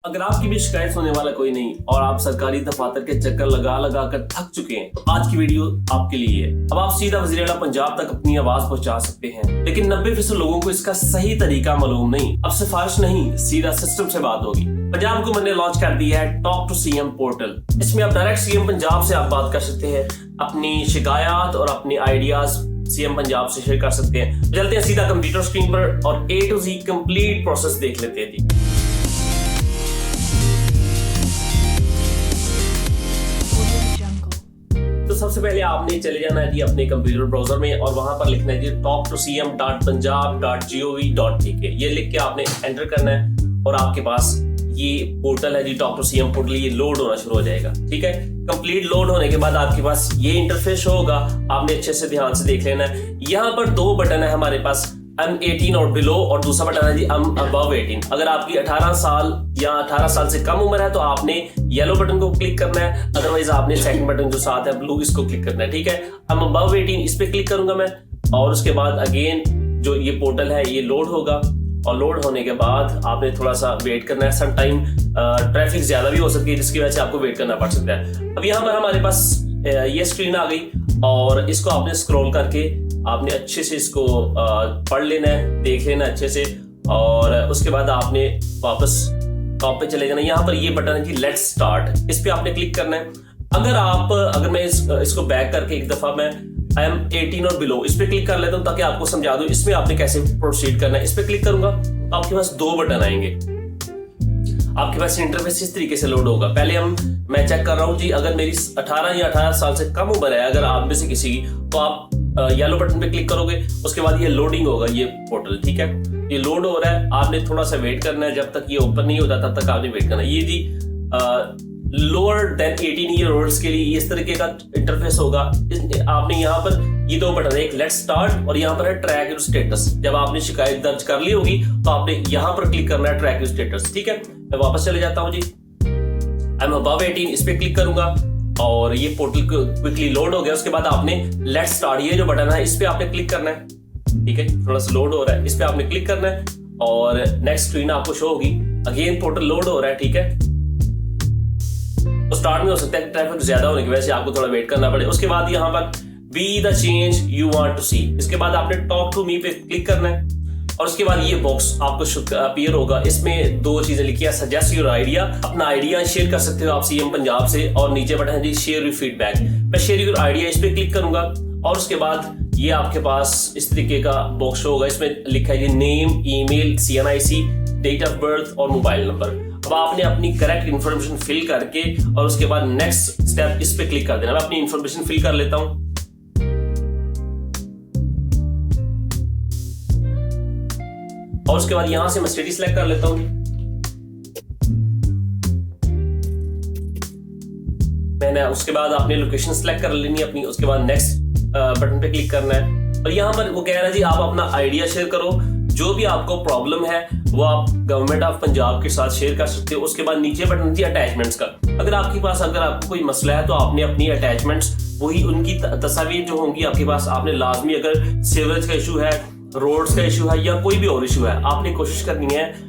अगर आपकी भी शिकायत सुनने वाला कोई नहीं और आप सरकारी दफातर के चक्कर लगा कर थक चुके हैं तो आज की वीडियो आपके लिए है। अब आप सीधा वज़ीर आला पंजाब तक अपनी आवाज पहुंचा सकते हैं, लेकिन 90% लोगों को इसका सही तरीका मालूम नहीं। अब सिफारिश नहीं, सीधा सिस्टम से बात होगी। पंजाब हुकूमत ने लॉन्च कर दिया है टॉक टू सीएम पोर्टल। इसमें आप डायरेक्ट सीएम पंजाब से आप बात कर सकते हैं, अपनी शिकायत और अपने आइडियाज सीएम पंजाब से शेयर कर सकते हैं। चलते हैं सीधा कंप्यूटर स्क्रीन पर और A to Z complete process देख लेते हैं जी। तो सबसे पहले आपने चले जाना है जी अपने कंप्यूटर ब्राउजर में और वहां पर लिखना है जी talk2cm.punjab.gov.tk। ये लिख के आपने एंटर करना है और आपके पास ये पोर्टल है जी टॉक टू सीएम पोर्टल, ये लोड होना शुरू हो जाएगा। ठीक है, कंप्लीट लोड होने के बाद आपके पास ये इंटरफेस होगा। आपने अच्छे से ध्यान से देख लेना है। यहाँ पर दो बटन है हमारे पास, I'm18 और बिलो, और दूसरा बटन है जी I'm above 18। अगर आपकी 18 साल या 18 साल से कम उम्र है तो आपने येलो बटन को क्लिक करना है, अदरवाइज आपने सेकंड बटन जो साथ है ब्लू, इसको क्लिक करना है। ठीक है, I'm above 18 इस पे क्लिक करूंगा मैं और उसके बाद अगेन जो ये पोर्टल है ये लोड होगा और लोड होने के बाद आपने थोड़ा सा वेट करना है। सम टाइम ट्रैफिक ज्यादा भी हो सकती है जिसकी वजह से आपको वेट करना पड़ सकता है। अब यहाँ पर हमारे पास ये स्क्रीन आ गई और इसको आपने स्क्रॉल करके आपने अच्छे से इसको पढ़ लेना है, देख लेना अच्छे से, और उसके बाद आपने वापस टॉप पे चले जाना। यहाँ पर ये बटन है कि लेट्स स्टार्ट, इस पे आपने क्लिक करना है। अगर मैं इसको बैक करके एक दफा मैं I'm18 और बिलो इस पे क्लिक कर लेता हूँ ताकि आपको समझा दूं इसमें आपने कैसे प्रोसीड करना है। इस पे क्लिक करूंगा तो आपके पास दो बटन आएंगे। आपके पास इंटरफेस इस तरीके से लोड होगा। पहले मैं चेक कर रहा हूँ जी, अगर मेरी 18 या 18 साल से कम उम्र है अगर आप में से किसी की, तो आप येलो बटन पे क्लिक करोगे, उसके बाद ये लोडिंग होगा ये पोर्टल। ठीक है, ये लोड हो रहा है, आपने थोड़ा सा वेट करना है। जब तक ये ओपन नहीं होता तब तक आपने वेट करना है। ये जी लोअर देन 18 ईयर ओल्ड्स के लिए इस तरीके का इंटरफेस होगा। आपने यहाँ पर ये दो बटन है, एक लेट्स स्टार्ट और यहाँ पर है ट्रैक योर स्टेटस। जब आपने शिकायत दर्ज कर ली होगी तो आपने यहाँ पर क्लिक करना है ट्रैक योर स्टेटस। ठीक है, मैं वापस चले जाता हूँ जी, I'm above 18 इस पे क्लिक करूंगा और ये पोर्टल क्विकली लोड हो गया। उसके बाद आपने लेट्स स्टार्ट ये जो बटन है इस पे आपने क्लिक करना है। ठीक है, थोड़ा सा लोड हो रहा है, इस पे आपने क्लिक करना है और नेक्स्ट स्क्रीन आपको शो होगी। अगेन पोर्टल लोड हो रहा है। ठीक है, तो स्टार्ट में हो सकता है ट्रैफिक ज्यादा होने की वजह से आपको थोड़ा वेट करना पड़े। उसके बाद यहाँ पर be the change you want to see, इसके बाद आपने टॉक टू मी पे क्लिक करना है और उसके बाद ये बॉक्स आपको अपीयर होगा। इसमें दो चीजें लिखी है, सजेस्ट योर आइडिया, अपना आइडिया शेयर कर सकते हो आप सीएम पंजाब से, और नीचे बटन है जी शेयर योर फीडबैक। मैं शेयर योर आइडिया इस पे क्लिक करूंगा और उसके बाद ये आपके पास इस तरीके का बॉक्स होगा। इसमें लिखा है जी name, email, CNIC, date of birth और मोबाइल नंबर। अब आपने अपनी करेक्ट इन्फॉर्मेशन फिल करके और उसके बाद नेक्स्ट स्टेप इस पे क्लिक कर देना। मैं अपनी इन्फॉर्मेशन फिल कर लेता हूं और उसके बाद यहां से मैं सिटी सिलेक्ट कर लेता हूं। मैंने उसके बाद आपने लोकेशन सिलेक्ट कर लेनी है अपनी, उसके बाद नेक्स्ट बटन पे क्लिक करना है और यहां पर वो कह रहा है जी आप अपना आइडिया शेयर करो, जो भी आपको प्रॉब्लम है वो आप गवर्नमेंट ऑफ पंजाब के साथ शेयर कर सकते हो। उसके बाद नीचे बटन थी अटैचमेंट्स का। अगर आपको कोई मसला है तो आपने अपनी अटैचमेंट्स वही उनकी तस्वीर जो होंगी आपके पास, आपने लाजमी, अगर सीवरेज का इशू है, रोड्स का इशू है या कोई भी और इशू है, आपने कोशिश करनी है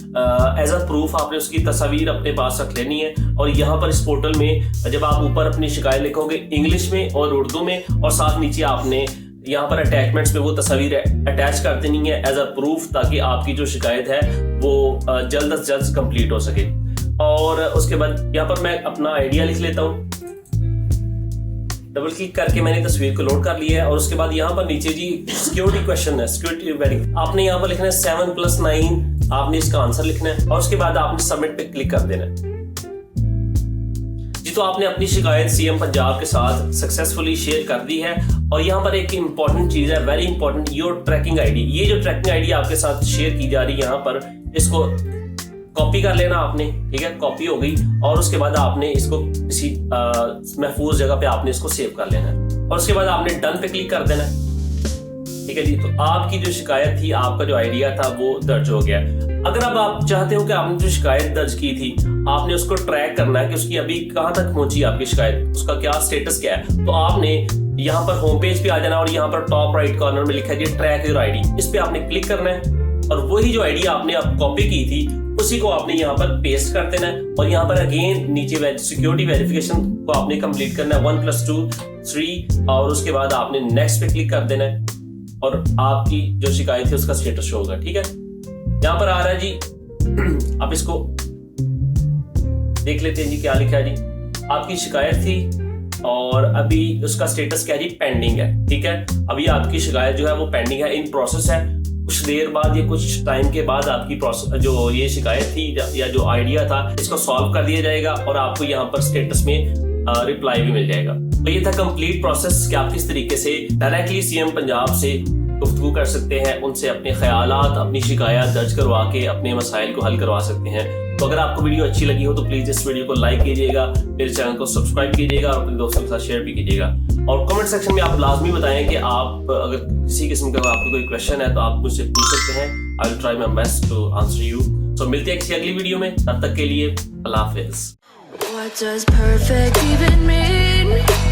एज अ प्रूफ आपने उसकी तस्वीर अपने पास रख लेनी है। और यहाँ पर इस पोर्टल में जब आप ऊपर अपनी शिकायत लिखोगे इंग्लिश में और उर्दू में, और साथ नीचे आपने यहाँ पर अटैचमेंट्स में वो तस्वीर अटैच कर देनी है एज अ प्रूफ, ताकि आपकी जो शिकायत है वो जल्द से जल्द कंप्लीट हो सके। और उसके बाद यहाँ पर मैं अपना आइडिया लिख लेता हूँ, डबल क्लिक करके मैंने तस्वीर को लोड कर लिया है। और उसके बाद यहाँ पर नीचे जी सिक्योरिटी क्वेश्चन है, सिक्योरिटी वेरिफिकेशन, आपने यहाँ पर लिखना है 7+9, आपने इसका आंसर लिखना है और उसके बाद आपने सबमिट पे क्लिक कर देना है जी। तो आपने अपनी शिकायत सीएम पंजाब के साथ सक्सेसफुली शेयर कर दी है। और यहाँ पर एक इंपॉर्टेंट चीज है, very important, your tracking ID. ये जो ट्रैकिंग आईडी आपके साथ शेयर की जा रही है यहाँ पर, इसको कॉपी कर लेना आपने। ठीक है, कॉपी हो गई और उसके बाद आपने इसको किसी महफूज जगह पे आपने इसको सेव कर लेना है और उसके बाद आपने डन पे क्लिक कर देना है। ठीक है जी, तो आपकी जो शिकायत थी, आपका जो आइडिया था वो दर्ज हो गया। अगर अब आप चाहते हो कि आपने जो शिकायत दर्ज की थी आपने उसको ट्रैक करना है कि उसकी अभी कहां तक पहुंची आपकी शिकायत, उसका क्या स्टेटस क्या है, तो आपने यहाँ पर होम पेज पे आ जाना और यहाँ पर टॉप राइट कॉर्नर में लिखा है जी ट्रैक योर आईडी, इस पे आपने क्लिक करना है और वही जो आईडी आपने अब कॉपी की थी उसी को आपने यहाँ पर पेस्ट कर देना है और यहाँ पर अगेन नीचे सिक्योरिटी वेरिफिकेशन को आपने कंप्लीट करना है 1+2 3 और उसके बाद आपने नेक्स्ट पे क्लिक कर देना है और आपकी जो शिकायत है उसका स्टेटस शो होगा। ठीक है, यहाँ पर आ रहा है जी, आप इसको देख लेते हैं जी क्या लिखा है जी। आपकी शिकायत थी और अभी उसका स्टेटस क्या है जी, पेंडिंग है। ठीक है, अभी आपकी शिकायत जो है वो पेंडिंग है, इन प्रोसेस है। कुछ देर बाद या कुछ टाइम के बाद आपकी प्रोसेस जो ये शिकायत थी या जो आइडिया था इसको सॉल्व कर दिया जाएगा और आपको यहाँ पर स्टेटस में रिप्लाई भी मिल जाएगा। तो ये था कंप्लीट प्रोसेस कि आप किस तरीके से डायरेक्टली सीएम पंजाब से गुफ्तगू कर सकते हैं, उनसे अपने ख्यालात, अपनी शिकायत दर्ज करवा के अपने मसाइल को हल करवा सकते हैं। तो अगर आपको वीडियो अच्छी लगी हो तो प्लीज इस वीडियो को लाइक कीजिएगा, मेरे चैनल को सब्सक्राइब कीजिएगा और अपने दोस्तों के साथ शेयर भी कीजिएगा। और कमेंट सेक्शन में आप लाजमी बताएं कि आप अगर किसी किस्म का आपको कोई क्वेश्चन है तो आप मुझसे पूछ सकते हैं। I will try my best to answer you. तो मिलते हैं किसी अगली वीडियो में, तब तक के लिए अल्लाह हाफिज़। What does perfect even mean?